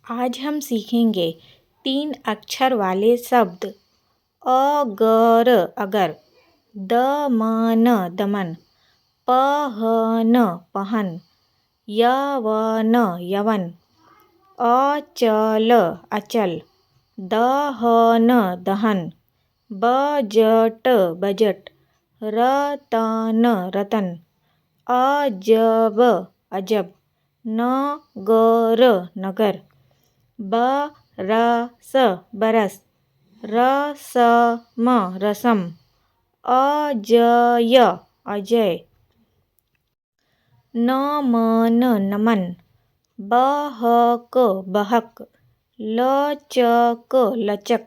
आज हम सीखेंगे 3 अक्षर वाले शब्द अगर अगर, दमन दमन, पहन पहन, यवन यवन, अचल अचल, दहन दहन, बजट बजट, रतन रतन, अजब अजब, नगर नगर, बरस बरस, रसम रसम, अजय अजय, नमन नमन, बहक बहक, लचक लचक,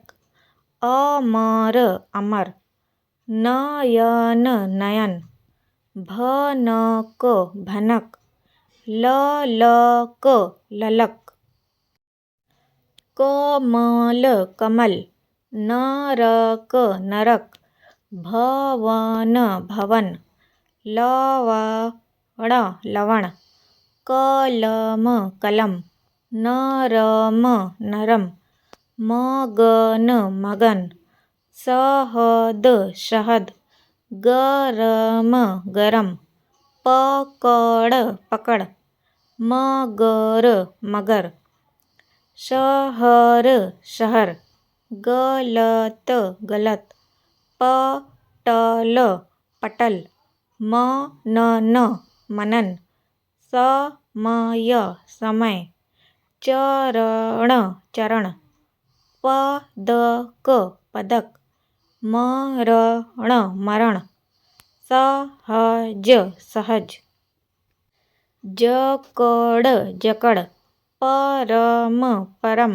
अमर अमर, नयन नयन, भनक भनक, ललक ललक, कमल कमल, नरक नरक, भवन भवन, लवण लवण, कलम कलम, नरम नरम, मगन मगन, शहद शहद, गरम गरम, पकड़ पकड़, मगर मगर, शहर शहर, गलत गलत, पटल पटल, मनन मनन, समय समय, चरण चरण, पदक पदक, मरण मरण, सहज सहज, जकड़ जकड़, परम परम,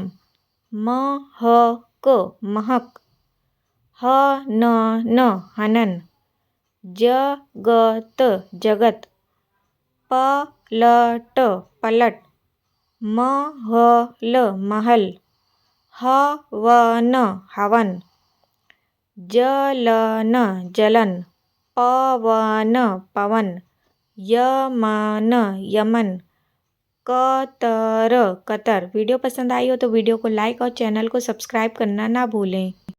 महक महक, हनन हनन, जगत जगत, पलट पलट, महल महल, हवन हवन, जलन जलन, पवन पवन, यमन यमन, कतर कतर। वीडियो पसंद आई हो तो वीडियो को लाइक और चैनल को सब्सक्राइब करना ना भूलें।